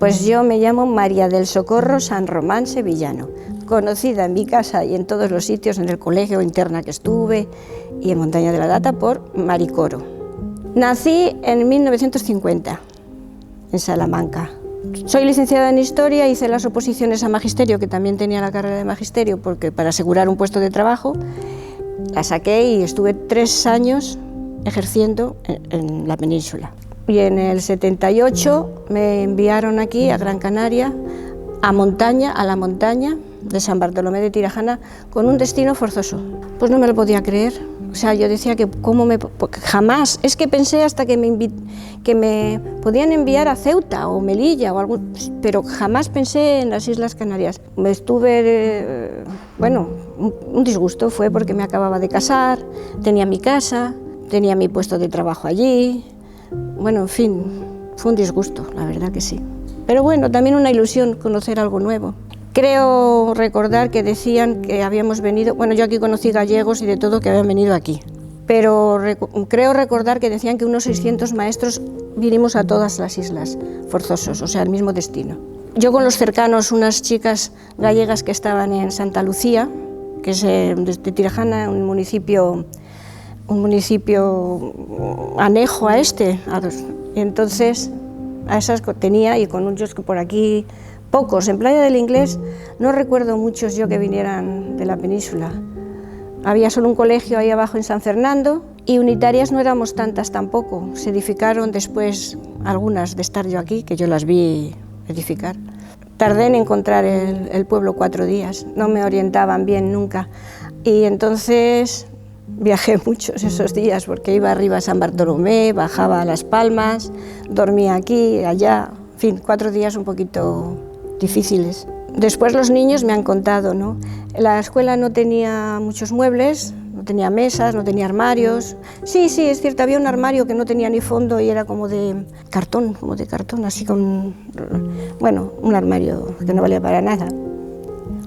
Pues yo me llamo María del Socorro San Román Sevillano, conocida en mi casa y en todos los sitios, en el colegio interna que estuve y en Montaña de la Data por Maricoro. Nací en 1950, en Salamanca. Soy licenciada en Historia, hice las oposiciones a Magisterio, que también tenía la carrera de Magisterio, porque para asegurar un puesto de trabajo, la saqué y estuve 3 años ejerciendo en la península. Y en el 78 me enviaron aquí a Gran Canaria, a la montaña de San Bartolomé de Tirajana, con un destino forzoso. Pues no me lo podía creer. O sea, yo decía que jamás, es que pensé hasta que me podían enviar a Ceuta o Melilla o algo, pero jamás pensé en las Islas Canarias. Me estuve, un disgusto fue porque me acababa de casar, tenía mi casa, tenía mi puesto de trabajo allí. Bueno, en fin, fue un disgusto, la verdad que sí. Pero bueno, también una ilusión conocer algo nuevo. Creo recordar que decían que habíamos venido, bueno, yo aquí conocí gallegos y de todo que habían venido aquí, pero creo recordar que decían que unos 600 maestros vinimos a todas las islas forzosos, o sea, el mismo destino. Yo con los cercanos, unas chicas gallegas que estaban en Santa Lucía, que es desde Tirajana, un municipio anejo a este, y entonces a esas tenía, y con muchos que por aquí, pocos. En Playa del Inglés no recuerdo muchos yo que vinieran de la península. Había solo un colegio ahí abajo en San Fernando y unitarias no éramos tantas tampoco. Se edificaron después algunas de estar yo aquí, que yo las vi edificar. Tardé en encontrar el pueblo 4 días, no me orientaban bien nunca. Y entonces viajé muchos esos días porque iba arriba a San Bartolomé, bajaba a Las Palmas, dormía aquí, allá, en fin, 4 días un poquito difíciles. Después los niños me han contado, ¿no? La escuela no tenía muchos muebles, no tenía mesas, no tenía armarios. Sí, es cierto, había un armario que no tenía ni fondo y era como de cartón, así con, bueno, un armario que no valía para nada.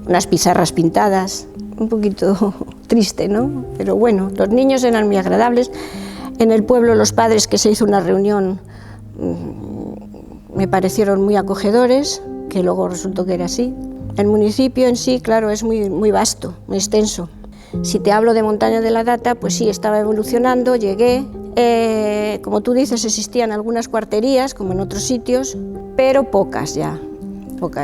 Unas pizarras pintadas, un poquito triste, ¿no? Pero bueno, los niños eran muy agradables. En el pueblo los padres, que se hizo una reunión, me parecieron muy acogedores, que luego resultó que era así. El municipio en sí, claro, es muy vasto, muy extenso. Si te hablo de Montaña de la Data, pues sí, estaba evolucionando, llegué. Como tú dices, existían algunas cuarterías, como en otros sitios, pero pocas ya.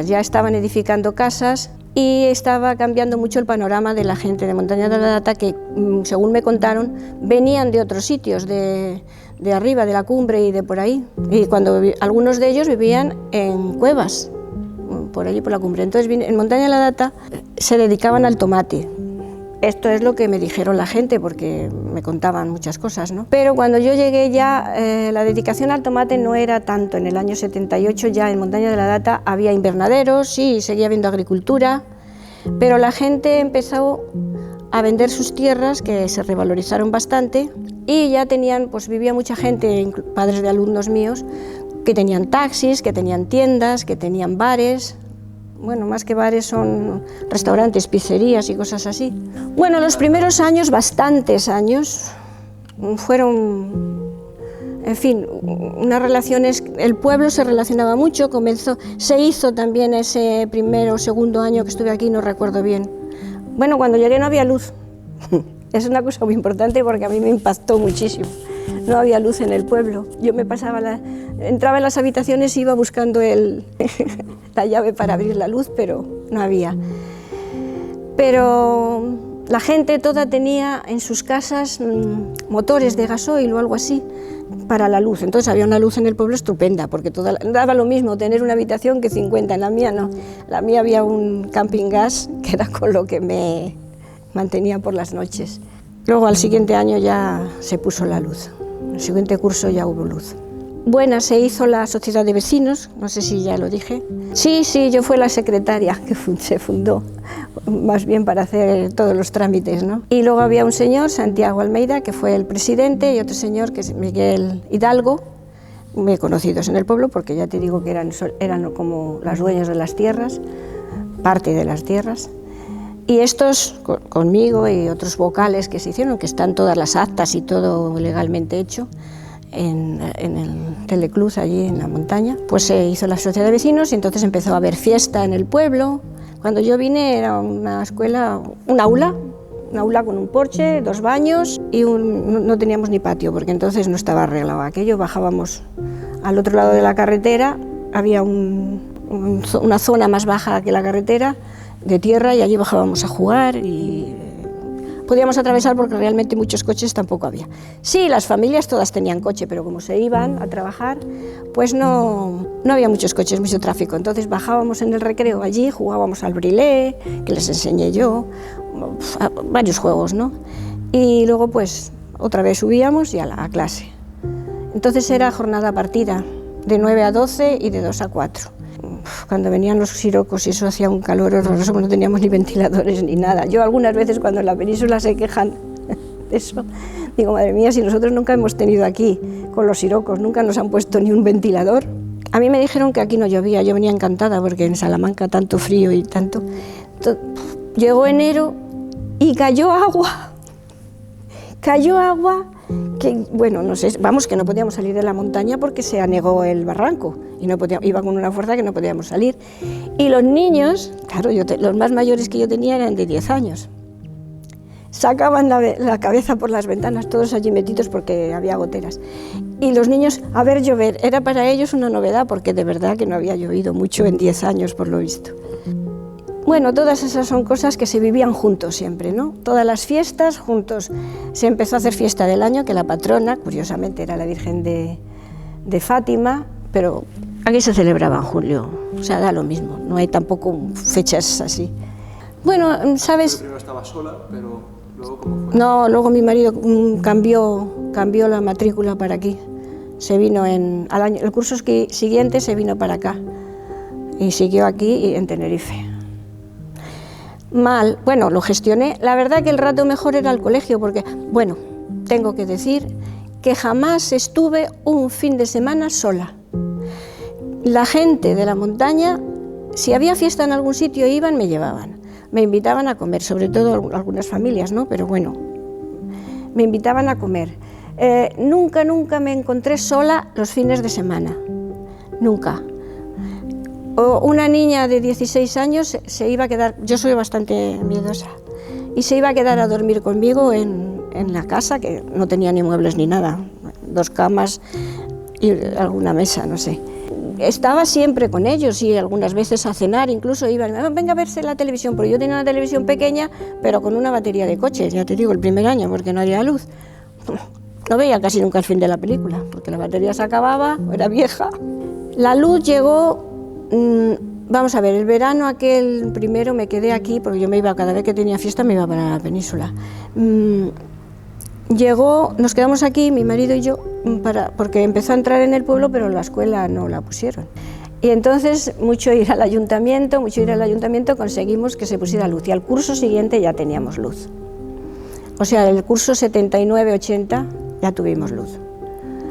Ya estaban edificando casas y estaba cambiando mucho el panorama de la gente de Montaña de la Data, que, según me contaron, venían de otros sitios, de arriba, de la cumbre y de por ahí. Y algunos de ellos vivían en cuevas, por allí por la cumbre. Entonces, en Montaña de la Data se dedicaban al tomate. Esto es lo que me dijeron la gente, porque me contaban muchas cosas, ¿no? Pero cuando yo llegué ya, la dedicación al tomate no era tanto. En el año 78 ya en Montaña de la Data había invernaderos, sí, seguía habiendo agricultura, pero la gente empezó a vender sus tierras, que se revalorizaron bastante, y ya vivía mucha gente, padres de alumnos míos, que tenían taxis, que tenían tiendas, que tenían bares. Bueno, más que bares son restaurantes, pizzerías y cosas así. Bueno, los primeros años, bastantes años, fueron, en fin, unas relaciones. El pueblo se relacionaba mucho, se hizo también ese primer o segundo año que estuve aquí, no recuerdo bien. Bueno, cuando llegué no había luz. Es una cosa muy importante porque a mí me impactó muchísimo. No había luz en el pueblo. Yo entraba en las habitaciones y iba buscando la llave para abrir la luz, pero no había. Pero la gente toda tenía en sus casas motores de gasoil o algo así para la luz. Entonces había una luz en el pueblo estupenda, porque daba lo mismo tener una habitación que 50. En la mía no. La mía había un camping gas, que era con lo que me mantenía por las noches. Luego al siguiente año ya se puso la luz. El siguiente curso ya hubo luz. Bueno, se hizo la sociedad de vecinos, no sé si ya lo dije. Sí, yo fui la secretaria que se fundó, más bien para hacer todos los trámites, ¿no? Y luego había un señor, Santiago Almeida, que fue el presidente, y otro señor, que es Miguel Hidalgo, muy conocidos en el pueblo, porque ya te digo que eran como las dueñas de las tierras, parte de las tierras. Y estos, conmigo y otros vocales que se hicieron, que están todas las actas y todo legalmente hecho, en el Teleclub, allí en la montaña. Pues se hizo la sociedad de vecinos y entonces empezó a haber fiesta en el pueblo. Cuando yo vine era una escuela, un aula con un porche, 2 baños y no teníamos ni patio porque entonces no estaba arreglado aquello. Bajábamos al otro lado de la carretera, había una zona más baja que la carretera de tierra y allí bajábamos a jugar y podíamos atravesar porque realmente muchos coches tampoco había. Sí, las familias todas tenían coche, pero como se iban a trabajar, pues no había muchos coches, mucho tráfico. Entonces bajábamos en el recreo allí, jugábamos al brilé, que les enseñé yo, varios juegos, ¿no? Y luego pues otra vez subíamos y a clase. Entonces era jornada partida, de 9 a 12 y de 2 a 4. Cuando venían los sirocos y eso hacía un calor horroroso, no teníamos ni ventiladores ni nada. Yo algunas veces cuando en la península se quejan de eso, digo, madre mía, si nosotros nunca hemos tenido aquí con los sirocos, nunca nos han puesto ni un ventilador. A mí me dijeron que aquí no llovía, yo venía encantada porque en Salamanca tanto frío y tanto. Llegó enero y cayó agua que, bueno, no sé, vamos, que no podíamos salir de la montaña porque se anegó el barranco y no podíamos, iba con una fuerza que no podíamos salir. Y los niños, claro, los más mayores que yo tenía eran de 10 años, sacaban la cabeza por las ventanas, todos allí metidos porque había goteras. Y los niños, a ver llover, era para ellos una novedad porque de verdad que no había llovido mucho en 10 años, por lo visto. Bueno, todas esas son cosas que se vivían juntos siempre, ¿no? Todas las fiestas juntos. Se empezó a hacer fiesta del año, que la patrona, curiosamente, era la Virgen de Fátima, pero aquí se celebraba en julio, o sea, da lo mismo, no hay tampoco fechas así. Bueno, ¿sabes? Primero estaba sola, pero luego ¿cómo fue? No, luego mi marido cambió la matrícula para aquí. Se vino el curso siguiente se vino para acá y siguió aquí en Tenerife. Mal, bueno, lo gestioné. La verdad que el rato mejor era el colegio, porque, bueno, tengo que decir que jamás estuve un fin de semana sola. La gente de la montaña, si había fiesta en algún sitio, iban, me llevaban. Me invitaban a comer, sobre todo algunas familias, ¿no? Pero bueno, me invitaban a comer. Nunca me encontré sola los fines de semana, nunca. Una niña de 16 años se iba a quedar, yo soy bastante miedosa, y se iba a quedar a dormir conmigo en la casa, que no tenía ni muebles ni nada, 2 camas y alguna mesa, no sé. Estaba siempre con ellos y algunas veces a cenar, incluso iban, venga a verse la televisión, porque yo tenía una televisión pequeña, pero con una batería de coche, ya te digo, el primer año, porque no había luz. No veía casi nunca el fin de la película, porque la batería se acababa, era vieja. La luz llegó. Vamos a ver, el verano aquel primero me quedé aquí, porque yo me iba, cada vez que tenía fiesta me iba para la península. Nos quedamos aquí, mi marido y yo, porque empezó a entrar en el pueblo, pero la escuela no la pusieron. Y entonces, mucho ir al ayuntamiento, conseguimos que se pusiera luz. Y al curso siguiente ya teníamos luz. O sea, el curso 79-80 ya tuvimos luz.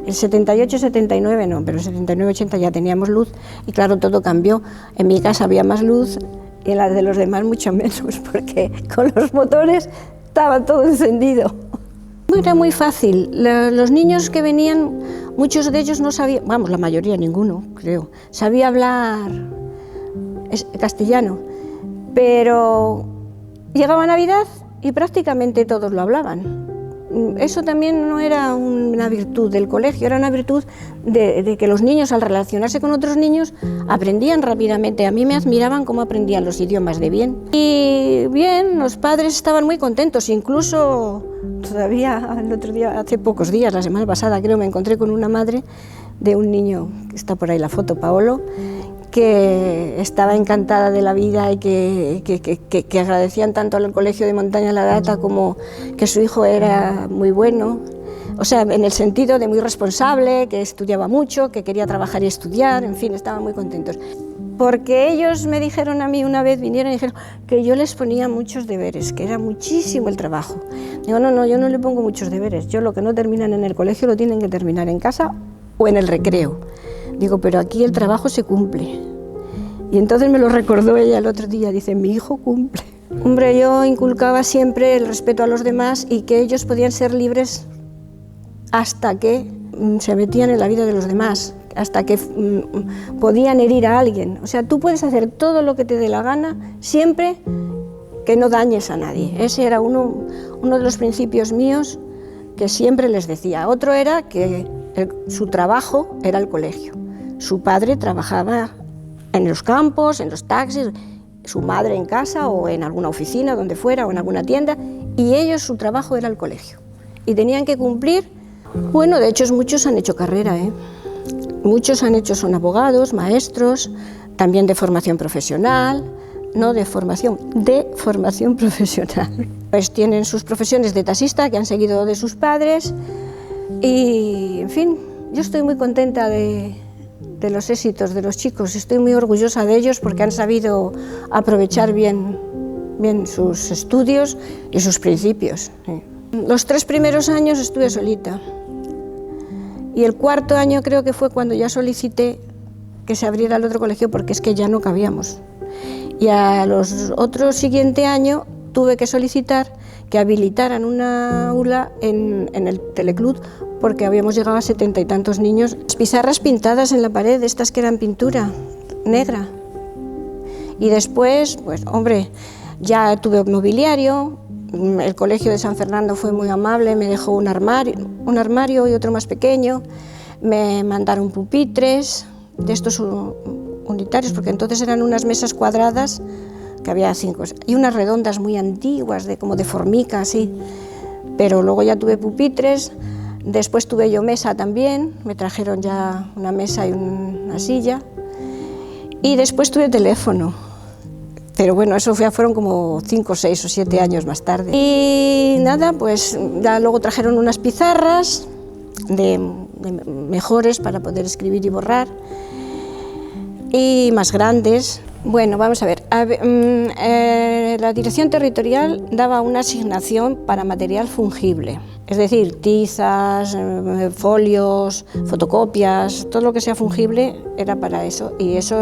El 78-79 no, pero el 79-80 ya teníamos luz y claro, todo cambió. En mi casa había más luz y en la de los demás mucho menos, porque con los motores estaba todo encendido. Era muy fácil. Los niños que venían, muchos de ellos no sabían, vamos, la mayoría, ninguno, creo, sabía hablar castellano, pero llegaba Navidad y prácticamente todos lo hablaban. Eso también no era una virtud del colegio, era una virtud de que los niños, al relacionarse con otros niños, aprendían rápidamente. A mí me admiraban cómo aprendían los idiomas de bien. Y bien, los padres estaban muy contentos, incluso todavía el otro día, hace pocos días, la semana pasada creo, me encontré con una madre de un niño, que está por ahí la foto, Paolo, que estaba encantada de la vida y que agradecían tanto al Colegio de Montaña La Data como que su hijo era muy bueno, o sea, en el sentido de muy responsable, que estudiaba mucho, que quería trabajar y estudiar, en fin, estaban muy contentos. Porque ellos me dijeron a mí una vez, vinieron y dijeron que yo les ponía muchos deberes, que era muchísimo el trabajo. Digo, no, yo no le pongo muchos deberes, yo lo que no terminan en el colegio lo tienen que terminar en casa o en el recreo. Digo, pero aquí el trabajo se cumple. Y entonces me lo recordó ella el otro día, dice, mi hijo cumple. Hombre, yo inculcaba siempre el respeto a los demás y que ellos podían ser libres hasta que se metían en la vida de los demás, hasta que podían herir a alguien. O sea, tú puedes hacer todo lo que te dé la gana, siempre que no dañes a nadie. Ese era uno de los principios míos que siempre les decía. Otro era que su trabajo era el colegio. Su padre trabajaba en los campos, en los taxis, su madre en casa o en alguna oficina, donde fuera, o en alguna tienda, y ellos, su trabajo era el colegio. Y tenían que cumplir, bueno, de hecho muchos han hecho carrera, Muchos son abogados, maestros, también de formación profesional, no de formación profesional. Pues tienen sus profesiones de taxista que han seguido de sus padres y, en fin, yo estoy muy contenta de los éxitos de los chicos, estoy muy orgullosa de ellos porque han sabido aprovechar bien sus estudios y sus principios. Los 3 primeros años estuve solita y el 4.º año creo que fue cuando ya solicité que se abriera el otro colegio porque es que ya no cabíamos. Y a los otro siguiente año tuve que solicitar que habilitaran una aula en el teleclub porque habíamos llegado a 70 y tantos niños. Las pizarras pintadas en la pared, estas que eran pintura negra. Y después, pues hombre, ya tuve mobiliario, el colegio de San Fernando fue muy amable, me dejó un armario y otro más pequeño, me mandaron pupitres de estos unitarios, porque entonces eran unas mesas cuadradas, que había 5, y unas redondas muy antiguas, como de formica, así. Pero luego ya tuve pupitres, después tuve yo mesa también, me trajeron ya una mesa y una silla, y después tuve teléfono. Pero bueno, eso fueron como 5, 6 o 7 años más tarde. Y nada, pues ya luego trajeron unas pizarras mejores para poder escribir y borrar, y más grandes. Bueno, vamos a ver, la dirección territorial daba una asignación para material fungible, es decir, tizas, folios, fotocopias, todo lo que sea fungible era para eso, y eso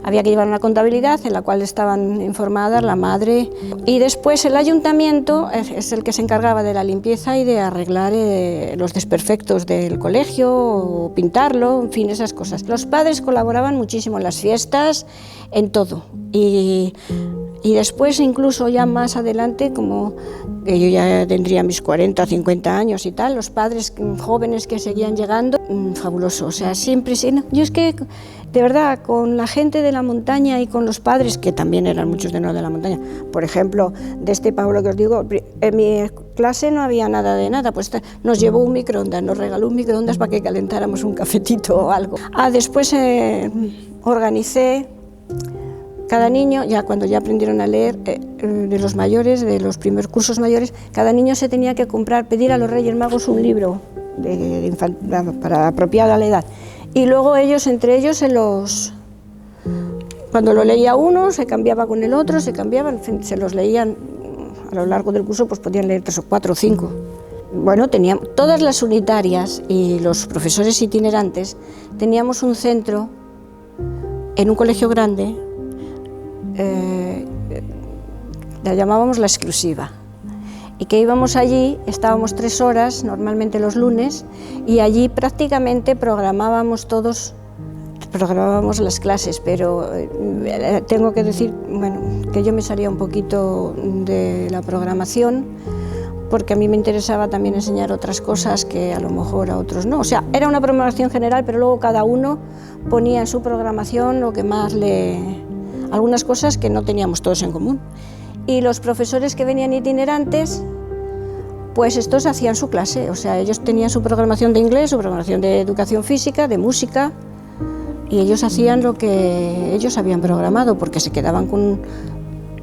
había que llevar una contabilidad en la cual estaban informadas la madre, y después el ayuntamiento es el que se encargaba de la limpieza y de arreglar los desperfectos del colegio, o pintarlo, en fin, esas cosas. Los padres colaboraban muchísimo en las fiestas, en todo, y después incluso ya más adelante, como yo ya tendría mis 40, 50 años y tal, los padres jóvenes que seguían llegando, fabuloso, o sea, siempre, yo es que de verdad con la gente de la montaña y con los padres, que también eran muchos de no de la montaña, por ejemplo, de este Pablo que os digo, en mi clase no había nada de nada, pues nos llevó un microondas, nos regaló un microondas para que calentáramos un cafetito o algo. Después organicé cada niño, ya cuando ya aprendieron a leer, de los mayores, de los primeros cursos mayores, cada niño se tenía que pedir a los Reyes Magos un libro para apropiado a la edad. Y luego ellos, entre ellos, cuando lo leía uno, se cambiaba con el otro, se los leían a lo largo del curso, pues podían leer 3 o 4 o 5. Bueno, todas las unitarias y los profesores itinerantes teníamos un centro en un colegio grande. La llamábamos la exclusiva, y que íbamos allí, estábamos 3 horas, normalmente los lunes, y allí prácticamente programábamos las clases, pero tengo que decir, bueno, que yo me salía un poquito de la programación, porque a mí me interesaba también enseñar otras cosas que a lo mejor a otros no. O sea, era una programación general, pero luego cada uno ponía en su programación lo que más algunas cosas que no teníamos todos en común. Y los profesores que venían itinerantes, pues estos hacían su clase, o sea, ellos tenían su programación de inglés, su programación de educación física, de música, y ellos hacían lo que ellos habían programado, porque se quedaban con,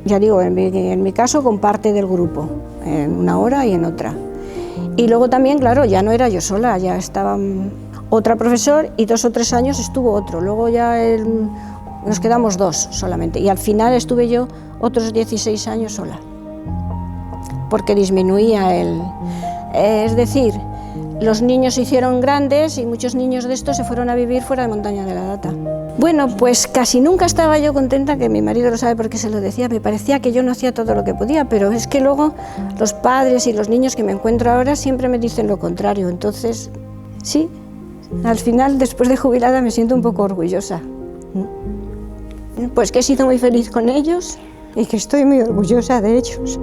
ya digo, en mi caso, con parte del grupo, en una hora y en otra. Y luego también, claro, ya no era yo sola, ya estaba otra profesor y 2 o 3 años estuvo otro, luego ya nos quedamos 2 solamente, y al final estuve yo otros 16 años sola, porque disminuía es decir, los niños se hicieron grandes y muchos niños de estos se fueron a vivir fuera de Montaña de la Data. Bueno, pues casi nunca estaba yo contenta, que mi marido lo sabe porque se lo decía, me parecía que yo no hacía todo lo que podía, pero es que luego los padres y los niños que me encuentro ahora siempre me dicen lo contrario, entonces sí, Al final, después de jubilada, me siento un poco orgullosa. Pues que he sido muy feliz con ellos y que estoy muy orgullosa de ellos.